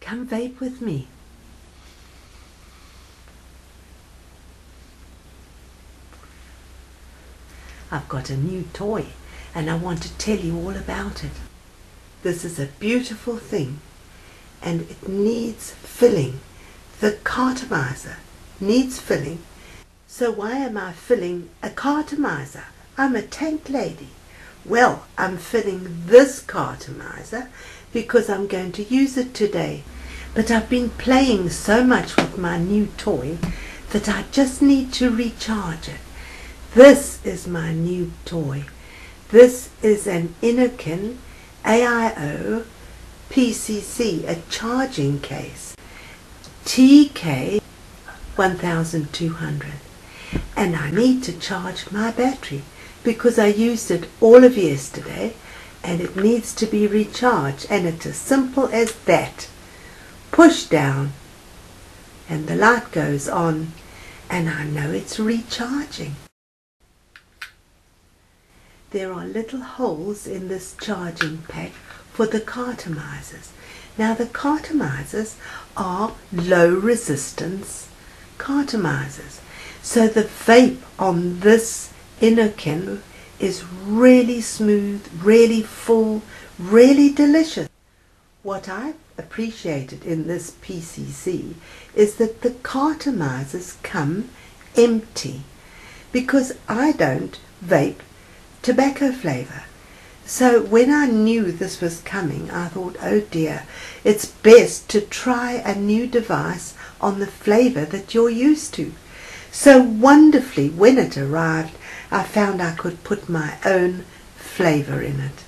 Come vape with me. I've got a new toy and I want to tell you all about it. This is a beautiful thing and it needs filling. The cartomizer needs filling. So why am I filling a cartomizer? I'm a tank lady. Well, I'm filling this cartomizer because I'm going to use it today. But I've been playing so much with my new toy that I just need to recharge it. This is my new toy. This is an Innokin AIO PCC, a charging case, TK 1200. And I need to charge my battery because I used it all of yesterday and it needs to be recharged, and it's as simple as that. Push down and the light goes on and I know it's recharging. There are little holes in this charging pack for the cartomizers. Now the cartomizers are low resistance cartomizers. So the vape on this Innokin is really smooth, really full, really delicious. What I appreciated in this PCC is that the cartomizers come empty, because I don't vape tobacco flavor. So when I knew this was coming, I thought, oh dear, it's best to try a new device on the flavor that you're used to. So wonderfully, when it arrived, I found I could put my own flavor in it.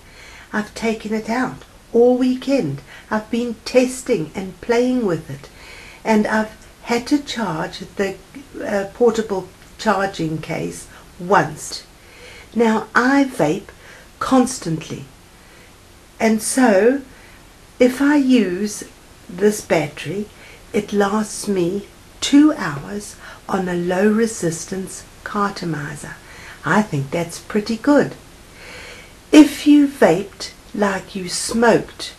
I've taken it out all weekend. I've been testing and playing with it, and I've had to charge the portable charging case once. Now I vape constantly, and so if I use this battery, it lasts me 2 hours on a low resistance cartomizer. I think that's pretty good. If you vaped like you smoked,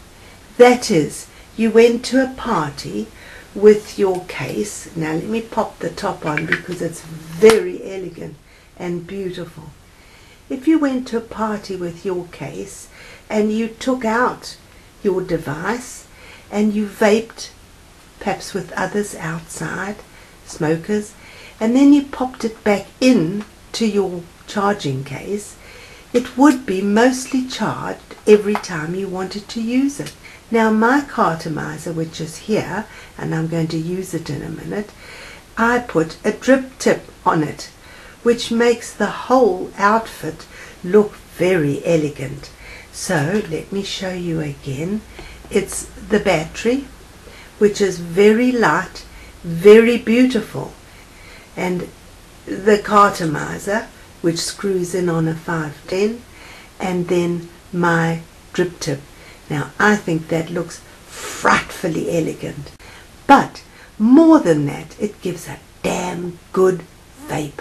that is, you went to a party with your case. Now let me pop the top on because it's very elegant and beautiful. If you went to a party with your case and you took out your device and you vaped, perhaps with others outside, smokers, and then you popped it back in to your charging case, it would be mostly charged every time you wanted to use it. Now my cartomizer, which is here, and I'm going to use it in a minute, I put a drip tip on it, which makes the whole outfit look very elegant. So let me show you again. It's the battery, which is very light, very beautiful, and the cartomizer, which screws in on a 510, and then my drip tip. Now I think that looks frightfully elegant, but more than that, it gives a damn good vape.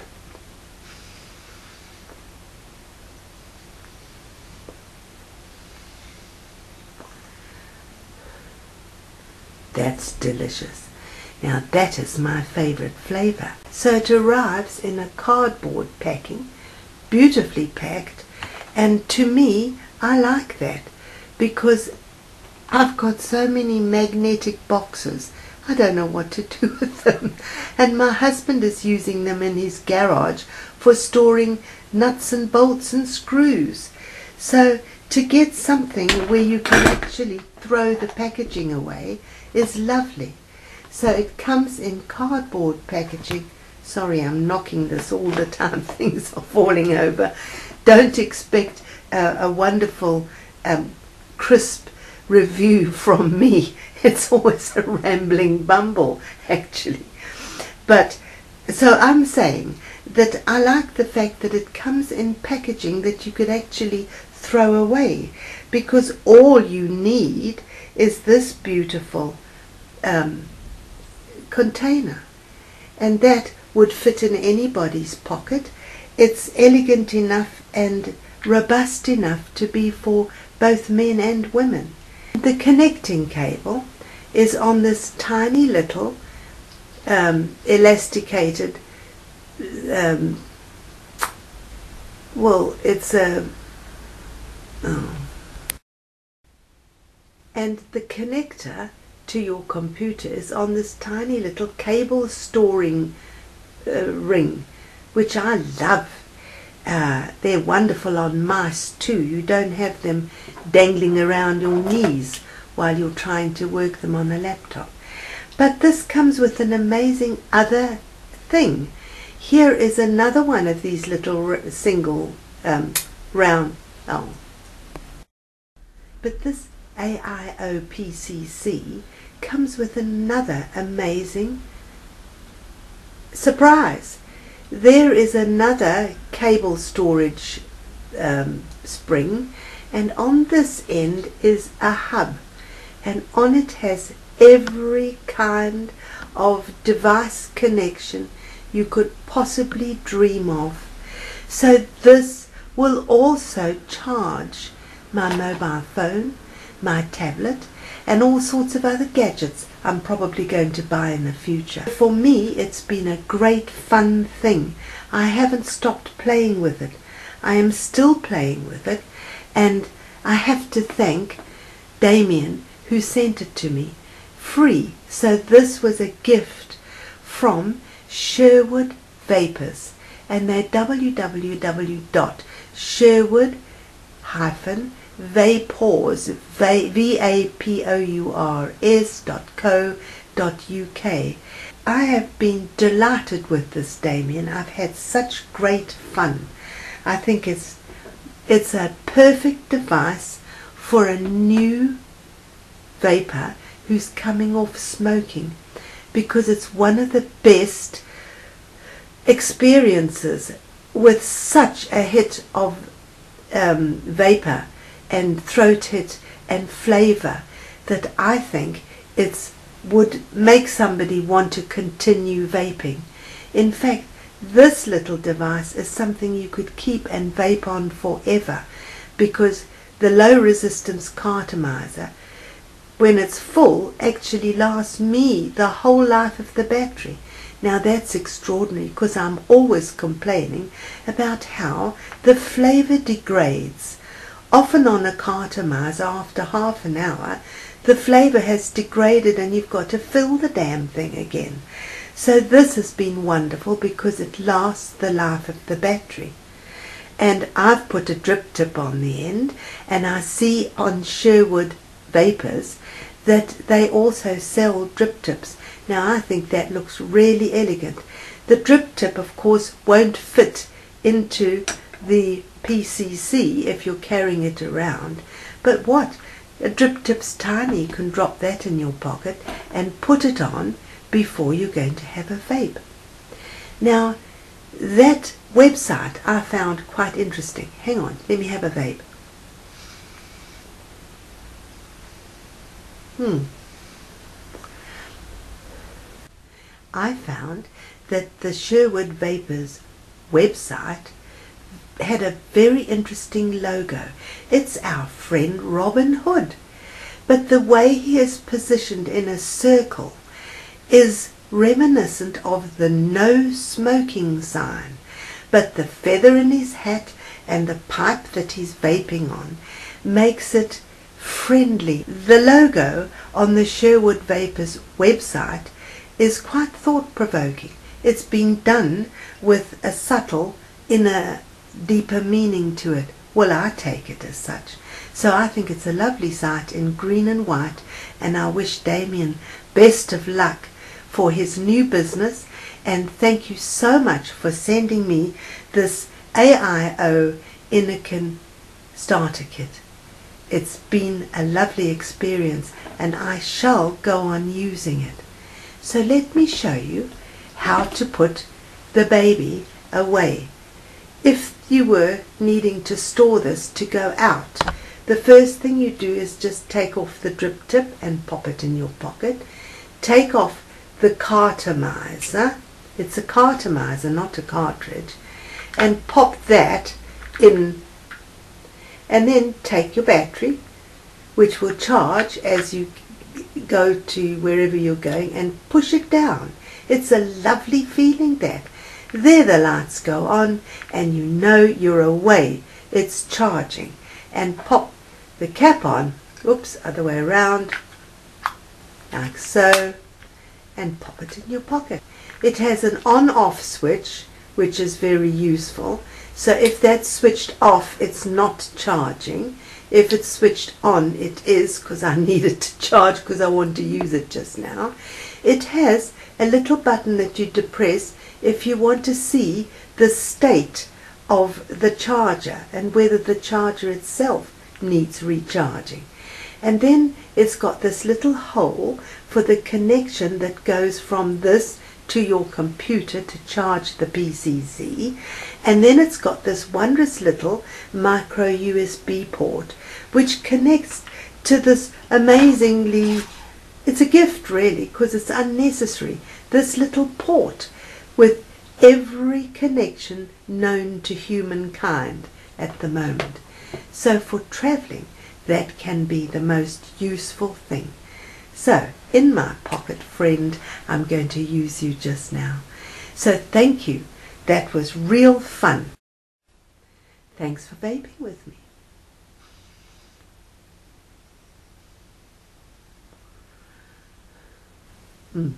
That's delicious. Now that is my favorite flavor. So it arrives in a cardboard packing, beautifully packed, and to me, I like that because I've got so many magnetic boxes. I don't know what to do with them, and my husband is using them in his garage for storing nuts and bolts and screws. So to get something where you can actually throw the packaging away is lovely. So it comes in cardboard packaging. Sorry, I'm knocking this all the time. Things are falling over. Don't expect a wonderful crisp review from me. It's always a rambling bumble, actually. But so I'm saying that I like the fact that it comes in packaging that you could actually throw away, because all you need is this beautiful container, and that would fit in anybody's pocket. It's elegant enough and robust enough to be for both men and women. The connecting cable is on this tiny little elasticated, well, it's a, and the connector to your computer is on this tiny little cable storing ring, which I love. They're wonderful on mice too. You don't have them dangling around your knees while you're trying to work them on a laptop. But this comes with an amazing other thing. Here is another one of these little single round. But this AIO PCC comes with another amazing surprise. There is another cable storage spring, and on this end is a hub, and on it has every kind of device connection you could possibly dream of. So this will also charge my mobile phone, my tablet, and all sorts of other gadgets I'm probably going to buy in the future. For me, it's been a great fun thing. I haven't stopped playing with it. I am still playing with it, and I have to thank Damien, who sent it to me free. So this was a gift from Sherwood Vapors, and they're www.sherwood-vapors.co.uk. I have been delighted with this, Damien. I've had such great fun. I think it's a perfect device for a new vapor who's coming off smoking, because it's one of the best experiences with such a hit of vapor and throat hit and flavor that I think it would make somebody want to continue vaping. In fact, this little device is something you could keep and vape on forever, because the low resistance cartomizer, when it's full, actually lasts me the whole life of the battery. Now that's extraordinary, because I'm always complaining about how the flavor degrades. Often on a cartomizer, after half an hour, the flavor has degraded and you've got to fill the damn thing again. So this has been wonderful because it lasts the life of the battery. And I've put a drip tip on the end, and I see on Sherwood Vapors that they also sell drip tips. Now I think that looks really elegant. The drip tip, of course, won't fit into the PCC if you're carrying it around, but what? A drip tip's tiny. You can drop that in your pocket and put it on before you're going to have a vape. Now that website I found quite interesting. Hang on, let me have a vape. I found that the Sherwood Vapors website had a very interesting logo. It's our friend Robin Hood, but the way he is positioned in a circle is reminiscent of the no smoking sign, but the feather in his hat and the pipe that he's vaping on makes it friendly. The logo on the Sherwood Vapors website is quite thought-provoking. It's been done with a subtle inner deeper meaning to it. Well, I take it as such. So I think it's a lovely site in green and white, and I wish Damien best of luck for his new business, and thank you so much for sending me this AIO Innokin starter kit. It's been a lovely experience, and I shall go on using it. So let me show you how to put the baby away. If you were needing to store this to go out, the first thing you do is just take off the drip tip and pop it in your pocket. Take off the cartomizer. It's a cartomizer, not a cartridge. And pop that in. And then take your battery, which will charge as you go to wherever you're going and push it down. It's a lovely feeling that. There the lights go on and you know you're away. It's charging. And pop the cap on, oops, other way around, like so, and pop it in your pocket. It has an on-off switch, which is very useful. So if that's switched off, it's not charging. If it's switched on, it is, because I need it to charge because I want to use it just now. It has a little button that you depress if you want to see the state of the charger and whether the charger itself needs recharging. And then it's got this little hole for the connection that goes from this to your computer to charge the PCC, and then it's got this wondrous little micro USB port which connects to this amazingly, it's a gift really because it's unnecessary, this little port with every connection known to humankind at the moment. So for traveling, that can be the most useful thing. So, in my pocket, friend, I'm going to use you just now. So thank you. That was real fun. Thanks for vaping with me.